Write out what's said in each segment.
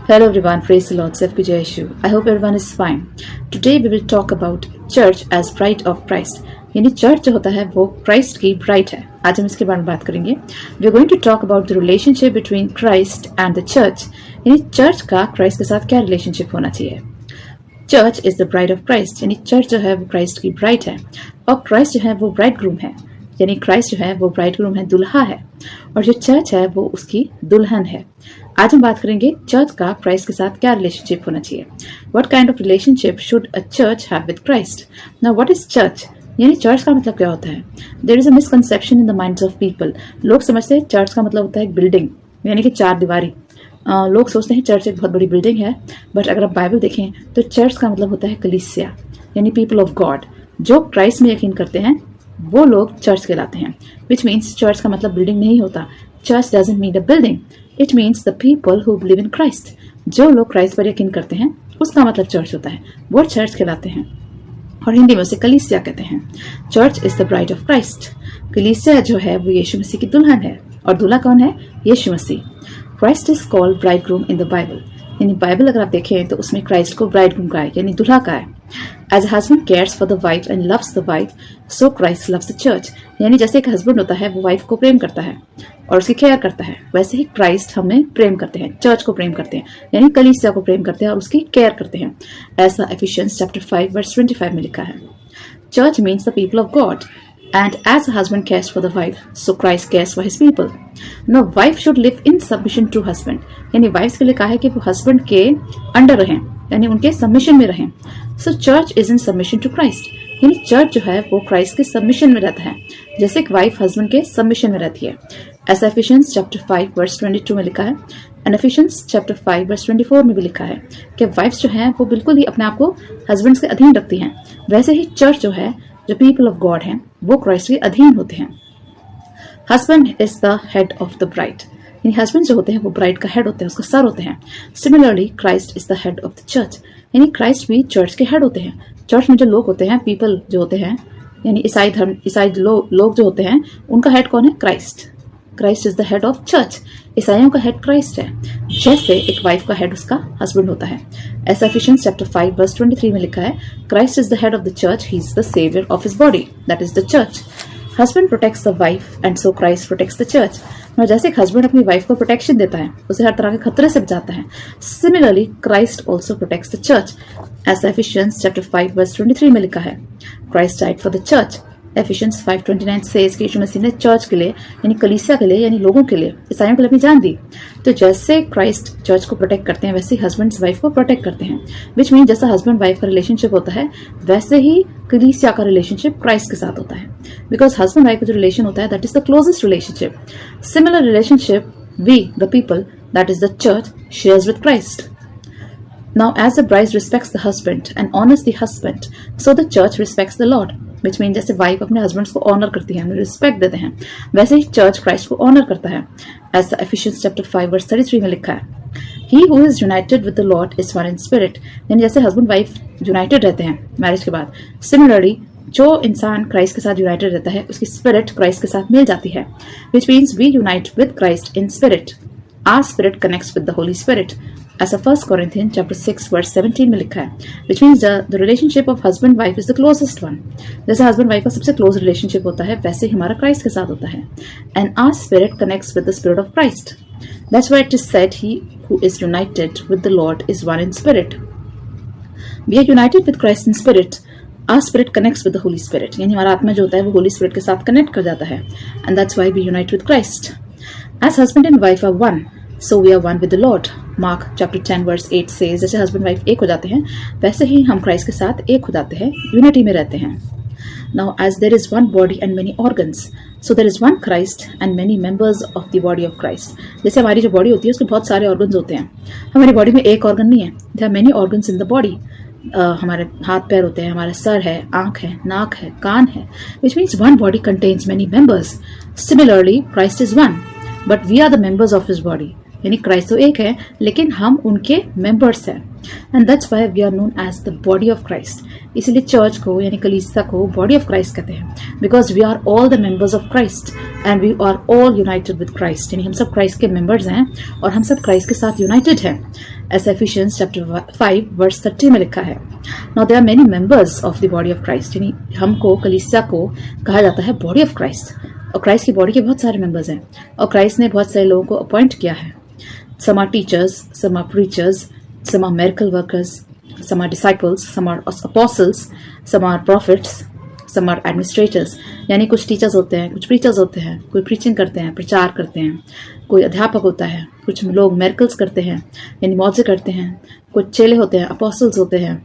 Hello everyone, praise the Lord, Sefki Yeshu. I hope everyone is fine. Today we will talk about church as bride of Christ. यानी church जो होता है वो Christ की bride है. आज हम इसके बारे में बात करेंगे. We are going to talk about the relationship between Christ and the church. यानी चर्च का क्राइस्ट के साथ क्या रिलेशनशिप होना चाहिए. Church is the bride of Christ. यानी चर्च जो है वो क्राइस्ट की ब्राइड है और क्राइस्ट जो है वो ब्राइड ग्रूम है. यानी क्राइस्ट जो है वो ब्राइड ग्रूम है, दुल्हा है, और जो चर्च है वो उसकी दुल्हन है. आज हम बात करेंगे चर्च का क्राइस्ट के साथ क्या रिलेशनशिप होना चाहिए. What kind of relationship should a church have with Christ. Now what is church. यानी चर्च का मतलब क्या होता है. There is a misconception in the minds of people. लोग समझते हैं चर्च का मतलब होता है एक बिल्डिंग, यानी कि चार दीवारी. लोग सोचते हैं चर्च एक बहुत बड़ी बिल्डिंग है, बट अगर आप बाइबल देखें तो चर्च का मतलब होता है कलीसिया, यानी पीपल ऑफ गॉड. जो क्राइस्ट में यकीन करते हैं वो लोग चर्च कहलाते हैं. विच मीन्स चर्च का मतलब बिल्डिंग नहीं होता. Church doesn't mean a building, it means the people who believe in Christ. जो लोग क्राइस्ट पर यकीन करते हैं उसका मतलब चर्च होता है, वो चर्च कहलाते हैं. और हिंदी में उसे कलीसिया कहते हैं. Church is the bride of Christ. कलीसिया जो है वो यीशु मसीह की दुल्हन है, और दूल्हा कौन है. Yeshu Masih. Christ is called bridegroom in the Bible. यानी बाइबल अगर आप देखें तो उसमें क्राइस्ट को ब्राइड ग्रूम का है, यानी दुल्हा का है. As a husband cares for the wife and loves the wife, so Christ loves the church. यानी जैसे एक हस्बैंड होता है वो वाइफ को प्रेम करता है और उसकी केयर करता है, वैसे ही क्राइस्ट हमें प्रेम करते हैं, चर्च को प्रेम करते हैं, यानी कलीसिया को प्रेम करते हैं और उसकी केयर करते हैं. ऐसा एफिशियंस चैप्टर 5 वर्स 25 में लिखा है. Church means the people of God. And as a husband cares for the wife, so Christ cares for his people. Now, wife should live in submission to husband. यानी wives के लिए कहा है कि वो husband के अंडर रहें, यानी उनके सबमिशन में रहें. So church is in submission to Christ. यानी चर्च जो है वो क्राइस्ट के सबमिशन में रहता है, जैसे एक वाइफ हस्बैंड के सबमिशन में रहती है. ऐसा एफिशियंस चैप्टर 5 वर्स 22 में लिखा है. एंड एफिशियंस चैप्टर 5 वर्स 24 में भी लिखा है कि वाइफ्स जो हैं वो बिल्कुल ही अपने आप को हस्बैंड्स के अधीन रखती हैं. वैसे ही चर्च जो है, जो पीपल ऑफ गॉड हैं, वो क्राइस्ट के अधीन होते हैं. Husband is the head of the bride. यानी हस्बैंड जो होते हैं वो ब्राइड का हेड होते हैं, उसका सर होते हैं. Similarly Christ is the head of the church. यानी क्राइस्ट भी चर्च के हेड होते हैं. चर्च में जो लोग होते हैं, पीपल जो होते हैं, यानी ईसाई धर्म, ईसाई लोग जो होते हैं, उनका हेड कौन है. Christ. Christ is the head of church. ईसाइयों का हेड क्राइस्ट है, जैसे एक वाइफ का हेड उसका हस्बैंड होता है. ऐसा एफिशियंस चैप्टर 5 वर्स 23 में लिखा है. Christ is the head of the church, he is the saviour of his body, that is the church. Husband protects the wife and so Christ protects the church. जैसे एक husband अपनी wife को protection देता है, उसे हर तरह के खतरे से बचाता है, similarly Christ also protects the church. ऐसा एफिशियंस चैप्टर 5 वर्स 23 में लिखा है. Christ died for the church. Efficiency 5:29 says कि यीशु मसीह ने चर्च के लिए, यानी कलीसिया के लिए, यानी लोगों के लिए, ईसाइयों के लिए अपनी जान दी. तो जैसे क्राइस्ट चर्च को प्रोटेक्ट करते हैं, वैसे ही हस्बैंड्स वाइफ को प्रोटेक्ट करते हैं. विच मीन जैसा हस्बैंड वाइफ का रिलेशनशिप होता है, वैसे ही कलीसिया का रिलेशनशिप क्राइस्ट के साथ होता है. बिकॉज हस्बैंड वाइफ का जो रिलेशन होता है, that is the closest relationship. Similar relationship we the people, that is the church, shares with Christ. Now, as the bride respects the husband and honors the husband, so the church respects the Lord. Which means जैसे wife अपने husbands को honour करती है, respect देते हैं, वैसे ही church Christ को honour करता है. ऐसा एफिशियंस चैप्टर 5 वर्स 33 में लिखा है. He who is united with the Lord is one in spirit. यानी जैसे हस्बैंड वाइफ यूनाइटेड रहते हैं मैरिज के बाद, सिमिलरली जो इंसान क्राइस्ट के साथ यूनाइटेड रहता है, उसकी स्पिरिट क्राइस्ट के साथ मिल जाती है. Which means we unite with Christ in spirit. Our spirit connects with the Holy Spirit. ऐसा 1 Corinthians chapter 6 verse 17 में लिखा है. Which means the relationship of husband wife is the closest one. जैसे husband wife का सबसे close relationship होता है, वैसे ही हमारा क्राइस्ट के साथ होता है. And our spirit connects with the spirit of Christ. That's why it is said, he who is united with the Lord is one in spirit. We are united with Christ in spirit. Our spirit connects with the Holy Spirit. यानी हमारा आत्मा जो होता है वो Holi spirit के साथ connect कर जाता है. And that's why we unite with Christ. As husband and wife are one, so we are one with the Lord. Mark chapter 10 verse 8 says, जैसे हस्बैंड वाइफ एक हो जाते हैं, वैसे ही हम क्राइस्ट के साथ एक हो जाते हैं, यूनिटी में रहते हैं. Now, as there is one body and many organs, so there is one Christ and many members of the body of Christ. जैसे हमारी जो बॉडी होती है उसके बहुत सारे ऑर्गन्स होते हैं. हमारी बॉडी में एक ऑर्गन नहीं है. There are many organs in the body. हमारे हाथ पैर होते हैं, हमारा सर है, आंख है, नाक है, कान है. Which means one body contains many members. Similarly, Christ is one, but we are the members of his body. यानी क्राइस्ट तो एक है, लेकिन हम उनके मेंबर्स हैं. And that's why we are known as the body of Christ. इसीलिए church को, यानी कलीसिया को, बॉडी ऑफ क्राइस्ट कहते हैं. Because we are all the members of Christ and we are all united with Christ. यानी हम सब क्राइस्ट के मेंबर्स हैं और हम सब क्राइस्ट के साथ यूनाइटेड हैं. ऐसा एफिशियंस चैप्टर 5 वर्स 30 में लिखा है। Now there are many members of the body of Christ, यानी हमको कलीसिया को कहा जाता है बॉडी ऑफ क्राइस्ट, और क्राइस्ट की बॉडी के बहुत सारे मेंबर्स हैं और क्राइस्ट ने बहुत सारे लोगों को अपॉइंट किया है। Some are teachers, some are preachers, some are miracle workers, some are disciples, some are apostles, some are prophets, some are administrators। यानी कुछ टीचर्स होते हैं, कुछ प्रीचर्स होते हैं, कोई प्रीचिंग करते हैं, प्रचार करते हैं, कोई अध्यापक होता है, कुछ लोग मेरिकल्स करते हैं यानी मौजे करते हैं, कुछ चेले होते हैं, अपोस्टल्स होते हैं,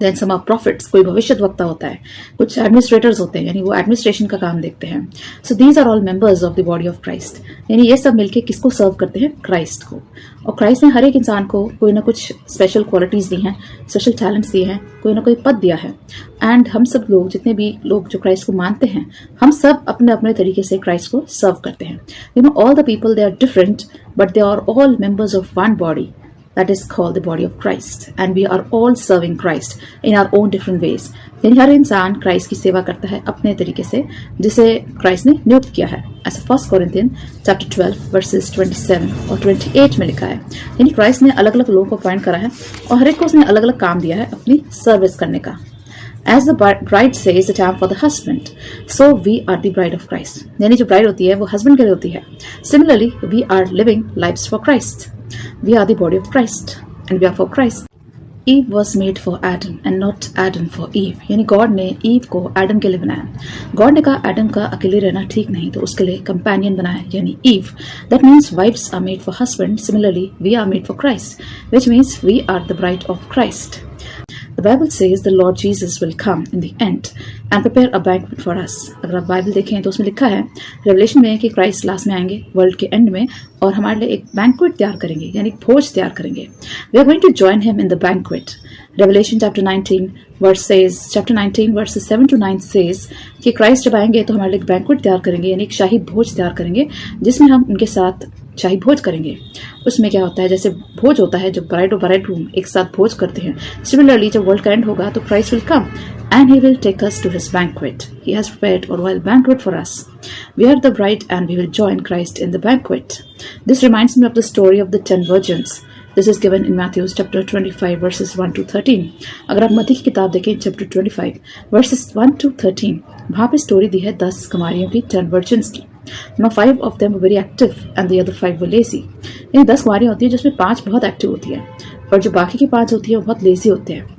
देन सम आर प्रॉफिट्स, कोई भविष्य वक्ता होता है, कुछ एडमिनिस्ट्रेटर्स होते हैं यानी वो एडमिनिस्ट्रेशन का काम देखते हैं। So these are all members of the body of Christ, यानी ये सब मिलके किसको सर्व करते हैं? क्राइस्ट को। और क्राइस्ट ने हर एक इंसान को कोई ना कुछ स्पेशल क्वालिटीज दी हैं, स्पेशल टैलेंट्स दिए हैं, कोई ना कोई पद दिया है। एंड हम सब लोग, जितने भी लोग जो क्राइस्ट को मानते हैं, हम सब अपने अपने तरीके से क्राइस्ट को सर्व करते हैं। You know all the people they are different but they are all members of one body, that is called the body of Christ, and we are all serving Christ in our own different ways। यानी हर इंसान Christ की सेवा करता है अपने तरीके से जिसे क्राइस्ट ने नियुक्त किया है। ऐसा 1 कोरिंथियन चैप्टर 12 वर्सेस 27 और 28 में लिखा है। यानी क्राइस्ट ने अलग अलग लोगों को अपॉइंट करा है और हर एक को उसने अलग अलग काम दिया है अपनी सर्विस करने का। As the bride says, the time for the husband, so we are the bride of Christ। यानी जो ब्राइड होती है वो हस्बैंड के लिए होती है। Similarly, we are living lives for Christ। We are the body of Christ and we are for Christ। Eve was made for Adam and not Adam for Eve। यानी गॉड ने ewe को Adam के लिए बनाया। God ने कहा Adam का अकेले रहना ठीक नहीं, तो उसके लिए कंपेनियन बनाया यानी Eve. That means wifes are made for husband, similarly we are made for Christ, which means we are the bride of Christ. The Bible says the Lord Jesus will come in the end and prepare a banquet for us। अगर आप Bible देखें तो उसमें लिखा है revelation में कि Christ last में आएंगे वर्ल्ड के एंड में और हमारे लिए एक बैंक्वेट तैयार करेंगे यानी भोज तैयार करेंगे। We are going to join him in the banquet। Revelation chapter 19 verses 7 to 9 says कि क्राइस्ट जब आएंगे तो हमारे लिए एक बैंक्वेट तैयार करेंगे यानी एक शाही भोज तैयार करेंगे जिसमें हम उनके साथ शाही भोज करेंगे। उसमें क्या होता है, जैसे भोज होता है जब ब्राइड और ब्राइडग्रूम एक साथ भोज करते हैं, सिमिलरली जब वर्ल्ड का एंड होगा तो Christ will come and he will take us to his banquet। He has prepared a royal banquet for us। We are the bride and we will join Christ in the banquet। This reminds me of the story of the 10 virgins। This is given in Matthew chapter 25 verses 1 to 13। अगर आप मत्ती की किताब देखें chapter 25 verses 1 to 13, वहाँ पे story दी है 10 कुमारियों की, 10 virgins की। Now 5 of them were very active and the other 5 were lazy। यानी 10 कुमारियाँ होती है जिसमें 5 बहुत एक्टिव होती है और जो बाकी की 5 होती है वो बहुत लेजी होते हैं।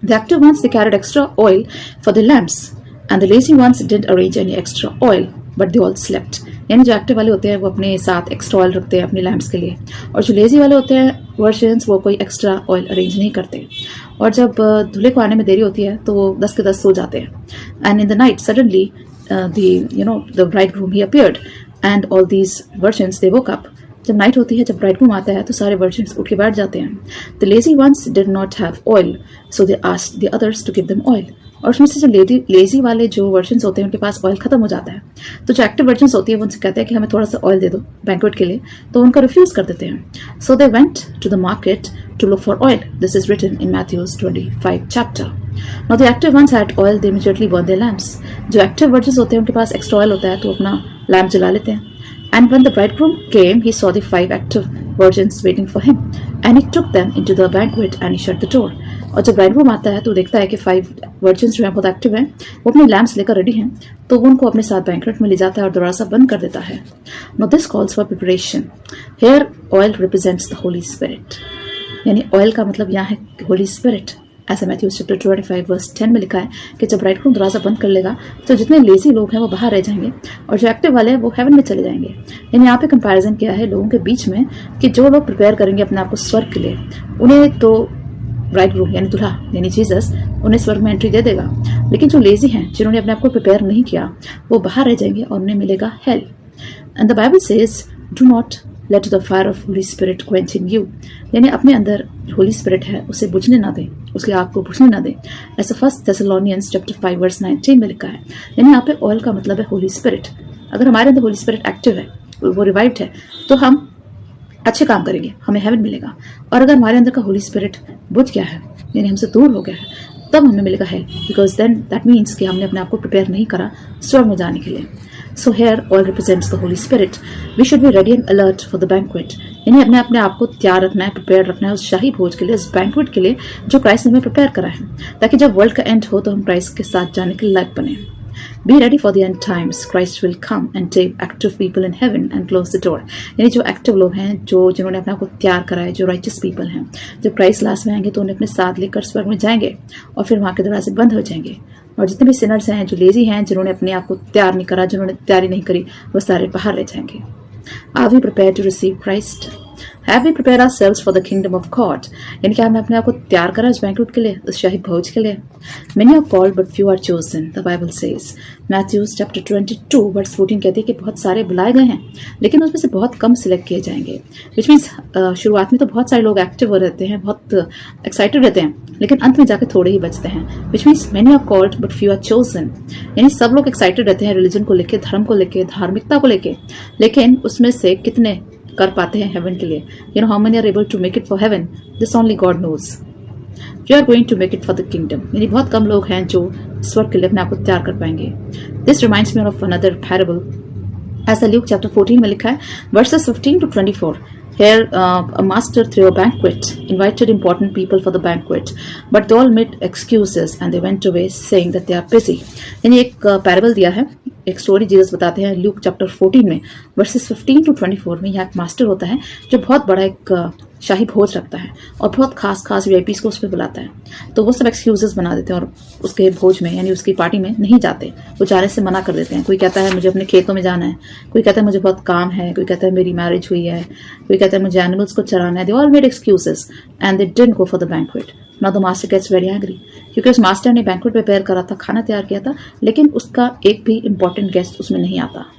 The active ones they carried extra oil for the lamps and the lazy ones didn't arrange any extra oil but they all slept। यानी जो एक्टिव वाले होते हैं वो अपने साथ एक्स्ट्रा ऑयल रखते हैं अपने लैम्प्स के लिए, और जो लेजी वाले होते हैं वर्जन्स वो कोई एक्स्ट्रा ऑयल अरेंज नहीं करते, और जब दूल्हे को आने में देरी होती है तो वो 10 के 10 सो जाते हैं। And in the night suddenly the bridegroom he appeared and all these virgins they woke up। जब नाइट होती है, जब ब्राइडग्रूम आता है तो सारे वर्जिन्स उठ के बैठ जाते हैं। The lazy ones did not have oil so they asked the others to give them oil. और उसमें से जो लेजी वाले जो वर्जिन्स होते हैं उनके पास ऑयल खत्म हो जाता है, तो जो एक्टिव वर्जिन्स होती है वो उनसे कहते हैं कि हमें थोड़ा सा ऑयल दे दो बैंक्वेट के लिए, तो उनको रिफ्यूज कर देते हैं। So they went to the market to look for oil. This is written in Matthew's 25 chapter. Now the active ones had oil, they immediately burn their lamps. जो एक्टिव वर्जिन्स होते हैं उनके पास एक्स्ट्रा ऑयल होता है तो अपना lamp जला लेते हैं। And when the bridegroom came, he saw the 5 active virgins waiting for him, and he took them into the banquet and he shut the door। और जब ब्राइडग्रूम आता है तो देखता है कि 5 वर्जिन्स जो हैं बहुत एक्टिव हैं, वो अपने लैम्प्स लेकर रेडी हैं, तो वो उनको अपने साथ बैंक्वेट में ले जाता है और दरवाजा बंद कर देता है। Now this calls for preparation। Here oil represents the Holy Spirit। यानी ऑयल का मतलब यहाँ है होली स्पिरिट। ऐसा मैथ्यू चैप्टर 25 वर्स 10 में लिखा है कि जब ब्राइडग्रूम दरवाजा बंद कर लेगा तो जितने लेजी लोग हैं वो बाहर रह जाएंगे और जो एक्टिव वाले हैं वो हेवन में चले जाएंगे। यानी यहाँ पे कंपैरिजन किया है लोगों के बीच में कि जो लोग प्रिपेयर करेंगे अपने आप को स्वर्ग के लिए, उन्हें तो ब्राइडग्रूम यानी दूल्हा यानी जीसस उन्हें स्वर्ग में एंट्री दे देगा, लेकिन जो लेजी हैं जिन्होंने अपने आप को प्रिपेयर नहीं किया वो बाहर रह जाएंगे और उन्हें मिलेगा hello. And the Bible says do not let the fire of Holi spirit quench in you. यानी अपने अंदर होली स्पिरिट है उसे बुझने ना दें, उसकी आग को बुझने ना दें। ऐसा 1 थेसलोनियंस चैप्टर 5 वर्स 19 में लिखा है। यानी यहाँ पे ऑयल का मतलब है होली स्पिरिट। अगर हमारे अंदर होली स्पिरिट एक्टिव है, वो रिवाइव्ड है, तो हम अच्छे काम करेंगे, हमें हेवन मिलेगा। और अगर हमारे अंदर का होली स्पिरिट बुझ गया है यानी हमसे दूर हो गया है, तब हमें मिलेगा hell, because then that means कि हमने अपने आप को प्रिपेयर नहीं करा स्वर्ग में जाने के लिए। So here oil represents the Holy Spirit. We should be ready and alert for the banquet. यानी अपने अपने आप को तैयार रखना है, प्रिपेयर रखना है उस शाही भोज के लिए, उस बैंक्वेट के लिए जो क्राइस्ट ने हमें प्रिपेयर करा है, ताकि जब वर्ल्ड का एंड हो तो हम क्राइस्ट के साथ जाने के लायक बने। Be ready for the end times. Christ will come and take active people in heaven and close the door. यानी जो एक्टिव लोग हैं, जो जिन्होंने अपने आप को तैयार करा है, जो राइचस पीपल हैं, जब क्राइस्ट लास्ट में आएंगे तो उन्हें अपने साथ लेकर स्वर्ग में जाएंगे और फिर वहां के दरवाजे बंद हो जाएंगे। और जितने भी सिनर्स हैं, जो लेजी हैं, जिन्होंने अपने आप को तैयार नहीं करा, जिन्होंने तैयारी नहीं करी, वो सारे बाहर रह जाएंगे। Are we prepared to receive Christ? Have we prepared ourselves for the kingdom of God? यानी क्या हमने अपने आप को तैयार करा उस बैंक्वेट के लिए, उस शाही भोज के लिए? Many are called but few are chosen, the Bible says. Matthew chapter 22 verse 14 कहती है कि बहुत सारे बुलाए गए हैं, लेकिन उसमें से बहुत कम सिलेक्ट किए जाएंगे। Which means शुरुआत में तो बहुत सारे लोग एक्टिव रहते हैं, बहुत एक्साइटेड रहते हैं, लेकिन अंत में जाके थोड़े ही बचते हैं। Which means many are called but few are chosen. यानी सब लोग एक्साइटेड रहते हैं रिलीजन को लेके, धर्म को लेके, धार्मिकता को लेके, लेकिन उसमें से कितने कर पाते हैं हेवन के लिए? You know how many are able to make it for heaven? This only God knows. We are going to make it for the kingdom. यानी बहुत कम लोग हैं जो स्वर्ग के लिए अपने आप को तैयार कर पाएंगे। This reminds me of another parable. ऐसा ल्यूक चैप्टर 14 में लिखा है, verses 15 to 24. Here, a master threw a banquet, invited important people for the banquet, but they all made excuses and they went away saying that they are busy. यानी एक parable दिया है, एक story Jesus बताते हैं Luke chapter 14 में, versus 15 to 24 में। यहाँ एक मास्टर होता है जो बहुत बड़ा एक शाही भोज रखता है और बहुत खास वीआईपीज को उस पर बुलाता है, तो वो सब एक्सक्यूजेस बना देते हैं और उसके भोज में यानी उसकी पार्टी में नहीं जाते, वो जाने से मना कर देते हैं। कोई कहता है मुझे अपने खेतों में जाना है, कोई कहता है मुझे बहुत काम है, कोई कहता है मेरी मैरिज हुई है, कोई कहता है मुझे एनिमल्स को चराना है। They all made excuses and they didn't go for the banquet. Now the master gets very angry, क्योंकि उस मास्टर ने बैंक्वेट प्रिपेयर करा था, खाना तैयार किया था, लेकिन उसका एक भी इंपॉर्टेंट गेस्ट उसमें नहीं आता।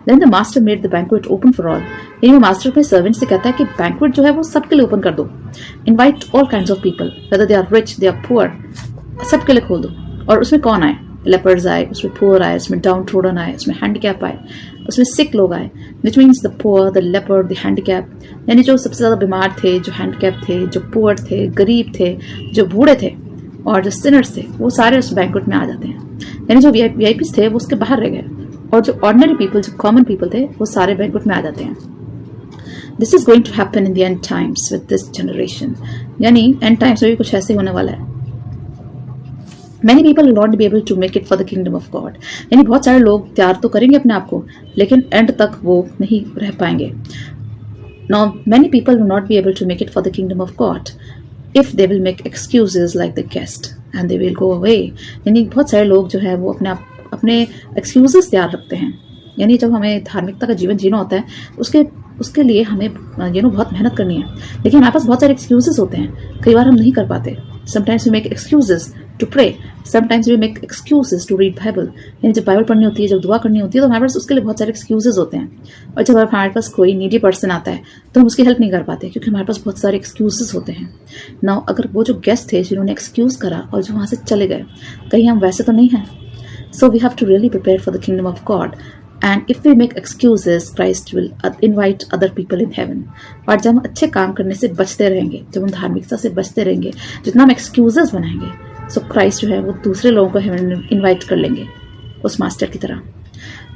Then the master made the banquet open for all. यानी वो मास्टर अपने सर्वेंट से कहता है कि बैंक्वेट जो है वो सबके लिए ओपन कर दो, invite all kinds of people, whether they are rich, they are poor, सबके लिए खोल दो। और उसमें कौन आए? लेपर्ड्स आए, उसमें पुअर आए, उसमें डाउन ट्रोडन आए, उसमें हैंडीकैप आए, उसमें सिक लोग आए, which means the poor, the leopard, the handicap, यानी जो सबसे ज्यादा बीमार थे, जो हैंडीकैप थे, जो पुअर थे, गरीब थे, जो बूढ़े थे और जो सिनर्स थे, वो सारे उस बैंक्वेट में आ जाते हैं। यानी जो वीआईपीज थे वो उसके बाहर रह गए और जो ऑर्डिनरी पीपल, जो कॉमन पीपल थे, वो सारे बैंक्वेट में आ जाते हैं। This is going to happen in the end times with this generation. यानी एंड टाइम्स में भी कुछ ऐसे होने वाला है। Many people will not be able to make it for the kingdom of God. यानी बहुत सारे लोग तैयार तो करेंगे अपने आप को, लेकिन एंड तक वो नहीं रह पाएंगे। Now many people will not be able to make it for the kingdom of God if they will make excuses like the guest and they will go away. यानी बहुत सारे लोग जो है वो अपने एक्सक्यूजेस तैयार रखते हैं। यानी जब हमें धार्मिकता का जीवन जीना होता है उसके लिए हमें बहुत मेहनत करनी है, लेकिन हमारे पास बहुत सारे एक्सक्यूजेस होते हैं, कई बार हम नहीं कर पाते। Sometimes we make excuses to pray, sometimes we make excuses to read Bible. यानी जब बाइबल पढ़नी होती है, जब दुआ करनी होती है, तो हमारे पास उसके लिए बहुत सारे एक्सक्यूजेस होते हैं। और जब हमारे पास कोई नीडी पर्सन आता है तो हम उसकी हेल्प नहीं कर पाते, क्योंकि हमारे पास बहुत सारे एक्सक्यूजेस होते हैं। नाउ अगर वो जो गेस्ट थे जिन्होंने एक्सक्यूज करा और जो वहां से चले गए, कहीं हम वैसे तो नहीं हैं। So we have to really prepare for the kingdom of God. And if we make excuses, Christ will invite other people in heaven. और जब हम अच्छे काम करने से बचते रहेंगे, जब हम धार्मिकता से बचते रहेंगे, जितना हम excuses बनाएंगे, so Christ जो है वो दूसरे लोगों को heaven में invite कर लेंगे, उस मास्टर की तरह।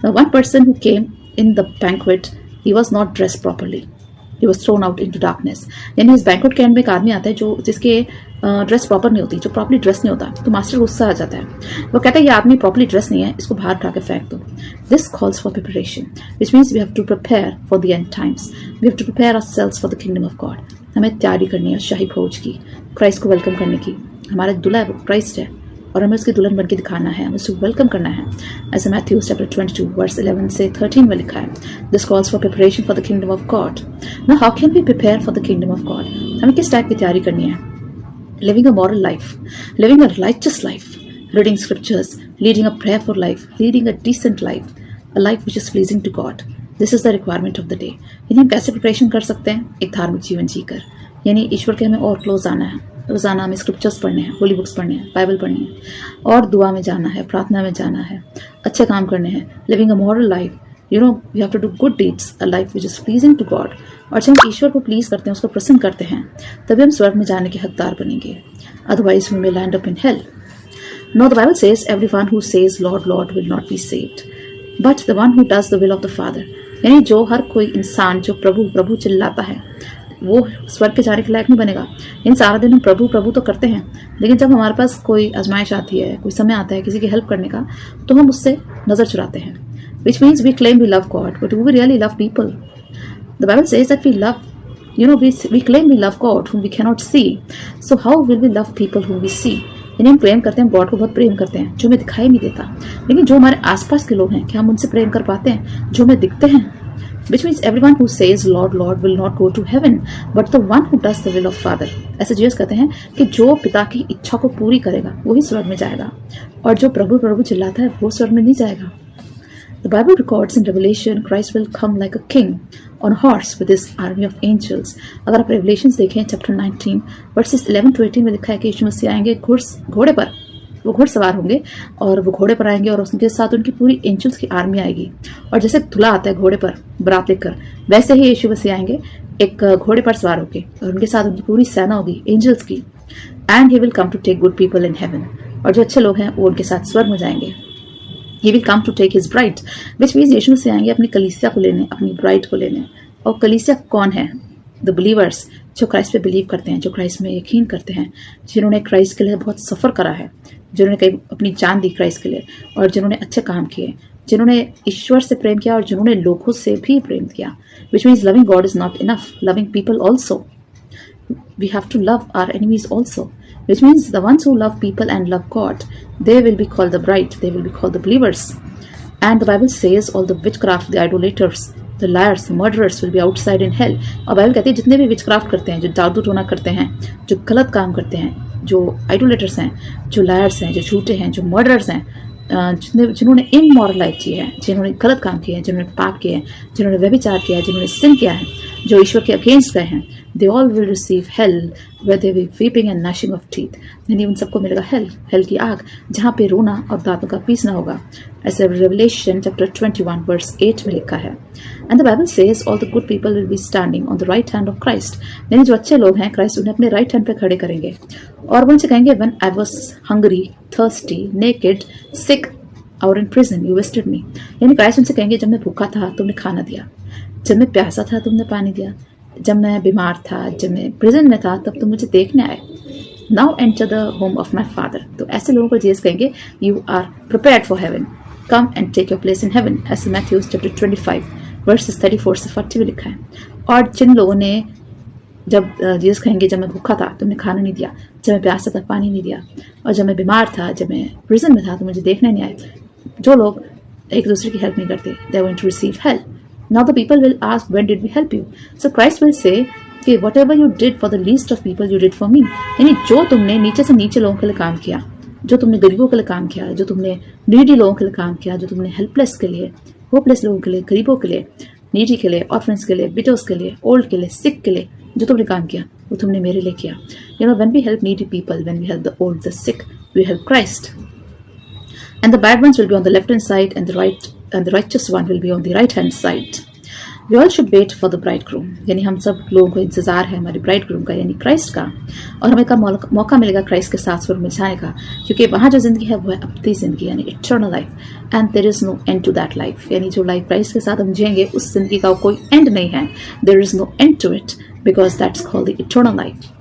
Now one person who came in the banquet, he was not dressed properly. He was thrown out into darkness. यानी इस बैंक्वेट के एंड में एक आदमी आता है जिसके ड्रेस प्रॉपर नहीं होती, जो प्रॉपरली ड्रेस नहीं होता, तो मास्टर गुस्सा आ जाता है। वो कहता है ये आदमी प्रॉपरली ड्रेस नहीं है, इसको बाहर उठा के फेंक दो। This calls for preparation, which means we have to prepare for the end times. We have to prepare ourselves for the kingdom of God. हमें तैयारी करनी है शाही भोज की, क्राइस्ट को वेलकम करने की। हमारा दूल्हा वो क्राइस्ट है और हमें उसकी दुल्हन बनके दिखाना है, हमें उसको वेलकम करना है। ऐसे मैथ्यू चैप्टर 22 वर्स 11 से 13 में लिखा है, this calls for preparation for the kingdom of God. Now how can we prepare for the kingdom of God? हमें किस टाइप की तैयारी करनी है? Living a moral life, living a righteous life, reading scriptures, leading a prayerful life, leading a decent life, a life which is pleasing to God. This is the requirement of the day. यानी हम कैसे preparation कर सकते हैं? एक धार्मिक जीवन जीकर, यानी ईश्वर के हमें और क्लोज आना है। रोजाना हमें स्क्रिप्चर्स पढ़ने हैं, होली बुक्स पढ़ने हैं, बाइबल पढ़नी है और दुआ में जाना है, प्रार्थना में जाना है, अच्छे काम करने हैं। Living a moral life, we have to do good deeds, a life which is pleasing to God. और जब हम ईश्वर को प्लीज करते हैं, उसको प्रसन्न करते हैं, तभी हम स्वर्ग में जाने के हकदार बनेंगे। Otherwise we may land up in hell. No, the Bible says everyone who says Lord Lord will not be saved. But the one who does the will of the Father, यानी जो हर कोई इंसान जो प्रभु प्रभु चिल्लाता है वो स्वर्ग के जाने के लायक नहीं बनेगा। इन सारा दिन हम प्रभु प्रभु तो करते हैं, लेकिन जब हमारे पास कोई आजमाइश आती है, कोई समय आता है किसी की हेल्प करने का, तो हम उससे नजर चुराते हैं। Which means we claim we love God, but do we really love people? The Bible says that we love, we claim we love God whom we cannot see. So how will we love people whom we see? यानी हम claim करते हैं God को बहुत प्रेम करते हैं जो हमें दिखाई नहीं देता, लेकिन जो हमारे आसपास के लोग हैं क्या हम उनसे प्रेम कर पाते हैं जो हमें दिखते हैं? Which means everyone who says Lord Lord will not go to heaven, but the one who does the will of Father. ऐसे जीसस कहते हैं कि जो पिता की इच्छा को पूरी करेगा वही स्वर्ग में जाएगा, और जो प्रभु प्रभु चिल्लाता है वो स्वर्ग में नहीं जाएगा। The Bible records in Revelation Christ will come like a king on a horse with his army of angels. अगर आप Revelations देखें चैप्टर 19 वर्सेस 11 to 18 में लिखा है कि यीशु मसीह आएंगे घोड़े पर, वो घुड़सवार होंगे और वो घोड़े पर आएंगे और उनके साथ उनकी पूरी एंजल्स की आर्मी आएगी। और जैसे दूल्हा आता है घोड़े पर बारात लेकर, वैसे ही यीशु मसीह आएंगे एक घोड़े पर सवार होके, और उनके साथ उनकी पूरी सेना होगी एंजल्स की। And he will come to take good people in heaven, और जो अच्छे लोग हैं वो उनके साथ स्वर्ग में जाएंगे। He will come to take his bride, which means यीशु मसीह आएंगे अपनी कलीसिया को लेने, अपनी ब्राइड को लेने। और कलीसिया कौन है? द बिलीवर्स, जो क्राइस्ट पे बिलीव करते हैं, जो क्राइस्ट में यकीन करते हैं, जिन्होंने क्राइस्ट के लिए बहुत सफ़र करा है, जिन्होंने कहीं अपनी जान दी क्राइस्ट के लिए, और जिन्होंने अच्छे काम किए, जिन्होंने ईश्वर से प्रेम किया और जिन्होंने लोगों से भी प्रेम किया। Which means loving God is not enough, loving people also. We have to love our enemies also, which means the ones who love people and love God, they will be called the bride, they will be called the believers. And the Bible says all the witchcraft, the idolaters, the liars, the murderers will be outside in hell. और Bible कहती है जितने भी witchcraft करते हैं, जो जादू टोना करते हैं, जो गलत काम करते हैं, जो idolaters हैं, जो liars हैं, जो झूठे हैं, जो murderers हैं, जिन्होंने इमोरल लाइफ जी है, जिन्होंने गलत काम किए हैं, जिन्होंने पाप किए हैं, जिन्होंने व्यभिचार किया है, जिन्होंने सिन किया है, जो ईश्वर के अगेंस्ट गए हैं, they all will receive hell where they will be weeping and gnashing of teeth. यानी उन सबको मिलेगा हेल की आग, जहाँ पे रोना और दांतों का पीसना होगा। ऐसे Revelation chapter 21 verse 8 में लिखा है। And the Bible says all the good people will be standing on the right hand of Christ. यानी जो अच्छे लोग हैं क्राइस्ट उन्हें अपने राइट हैंड पे खड़े करेंगे और वो उनसे कहेंगे when I was hungry, thirsty, naked, sick or in prison you visited me. यानी क्राइस्ट उनसे कहेंगे जब मैं भूखा था तुमने खाना दिया, जब मैं प्यासा था तुमने पानी दिया, जब मैं बीमार था, जब मैं प्रिजन में था तब तुम मुझे देखने आए। Now enter the home of my Father. तो ऐसे लोगों को जीसस कहेंगे you are prepared for heaven, come and take your place in heaven, ऐसे मैथ्यू चैप्टर 25 वर्सेस 34 से 40 में लिखा है। और जिन लोगों ने जब जीसस कहेंगे जब मैं भूखा था तुमने खाना नहीं दिया, जब मैं प्यासा था पानी नहीं दिया, और जब मैं बीमार था, जब मैं प्रिजन में था तो मुझे देखने नहीं आए, जो लोग एक दूसरे की हेल्प नहीं करते, they are going to receive hell. Now the people will ask, when did we help you? So Christ will say कि whatever you did for the least of people you did for me. यानी जो तुमने नीचे से नीचे लोगों के लिए काम किया, जो तुमने गरीबों के लिए काम किया, जो तुमने नीडी लोगों के लिए काम किया, जो तुमने हेल्पलेस के लिए, होपलेस लोगों के लिए, गरीबों के लिए, नीडी के लिए, ऑर्फन्स के लिए, विडोज के लिए, ओल्ड के लिए, सिक के लिए, जो तुमने काम किया वो तुमने मेरे लिए किया। You know, when we help needy people, when we help the old, the sick, we help Christ. And the bad ones will be on the left hand side, and the righteous one will be on the right hand side. We all should wait for the bridegroom. यानी हम सब लोगों को इंतजार है हमारे bridegroom का, यानी क्राइस्ट का, और हमें कब मौका मिलेगा क्राइस्ट के साथ स्वर्ग में जाने का, क्योंकि वहाँ जो जिंदगी है वो है अपनी जिंदगी, यानी eternal life, and there is no end to that life. यानी जो लाइफ क्राइस्ट के साथ हम जिएंगे उस जिंदगी का कोई एंड नहीं है, there is no end to it, because that's called the eternal life.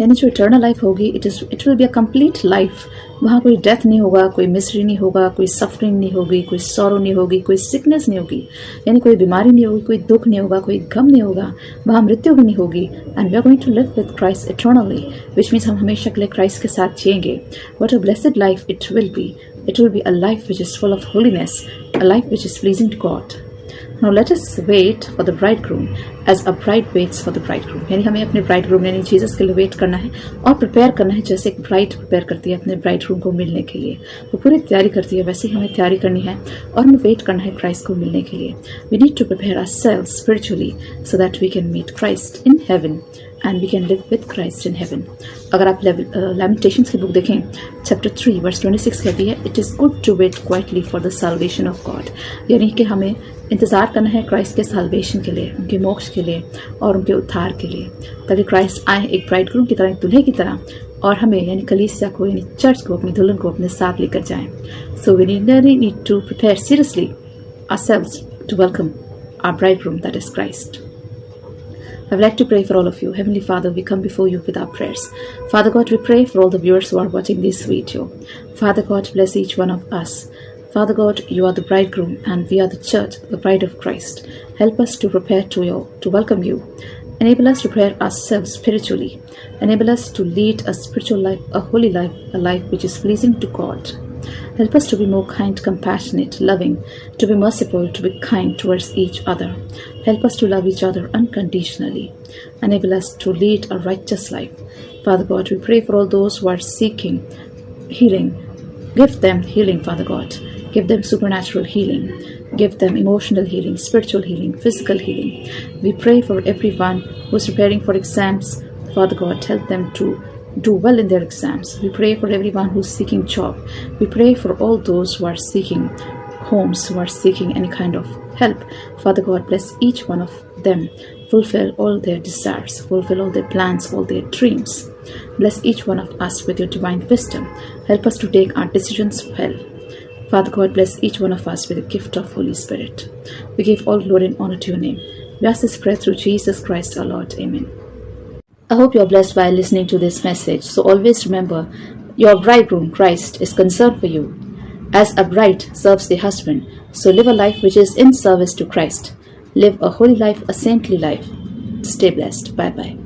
यानी जो इटर्नल लाइफ होगी it will be a complete life. वहाँ कोई डेथ नहीं होगा, कोई मिसरी नहीं होगा, कोई सफरिंग नहीं होगी, कोई सॉरो नहीं होगी, कोई सिकनेस नहीं होगी, यानी कोई बीमारी नहीं होगी, कोई दुख नहीं होगा, कोई गम नहीं होगा, वहाँ मृत्यु भी नहीं होगी। And we are going to live with Christ eternally, which means हम हमेशा के लिए क्राइस्ट के साथ जिएंगे। What a blessed life it will be a life which is full of holiness, a life which is pleasing to God. Now let us wait for the bridegroom as a bride waits for the bridegroom. यानी हमें अपने bridegroom यानी Jesus के लिए wait करना है और prepare करना है, जैसे एक ब्राइड प्रिपेयर करती है अपने bridegroom को मिलने के लिए, वो पूरी तैयारी करती है, वैसे ही हमें तैयारी करनी है और हमें वेट करना है क्राइस्ट को मिलने के लिए। We need to prepare ourselves spiritually so that we can meet Christ in heaven and we can live with Christ in heaven. अगर आप Lamentations की बुक देखें चैप्टर 3 वर्स 26 कहती है it is good to wait quietly for the salvation of God. यानी कि हमें इंतज़ार करना है क्राइस्ट के साल्वेशन के लिए, उनके मोक्ष के लिए और उनके उद्धार के लिए, ताकि क्राइस्ट आए एक ब्राइडग्रूम की तरह, एक दूल्हे की तरह, और हमें यानी कलीसिया को यानी चर्च को, अपनी दुल्हन को अपने साथ लेकर जाएं। So we need to prepare seriously ourselves to welcome our bridegroom, that is Christ. I would like to pray for all of you. Heavenly Father, we come before you with our prayers. Father God, we pray for all the viewers who are watching this video. Father God, bless each one of us. Father God, you are the bridegroom and we are the church, the bride of Christ. Help us to prepare to welcome you. Enable us to prepare ourselves spiritually. Enable us to lead a spiritual life, a holy life, a life which is pleasing to God. Help us to be more kind, compassionate, loving, to be merciful, to be kind towards each other. Help us to love each other unconditionally. Enable us to lead a righteous life. Father God, we pray for all those who are seeking healing. Give them healing, Father God. Give them supernatural healing. Give them emotional healing, spiritual healing, physical healing. We pray for everyone who is preparing for exams. Father God, help them to do well in their exams. We pray for everyone who is seeking job. We pray for all those who are seeking homes, who are seeking any kind of help. Father God, bless each one of them. Fulfill all their desires. Fulfill all their plans, all their dreams. Bless each one of us with your divine wisdom. Help us to take our decisions well. Father God, bless each one of us with the gift of Holy Spirit. We give all glory and honor to your name. We ask this prayer through Jesus Christ our Lord. Amen. I hope you are blessed while listening to this message. So always remember, your bridegroom, Christ, is concerned for you. As a bride serves the husband, so live a life which is in service to Christ. Live a holy life, a saintly life. Stay blessed. Bye-bye.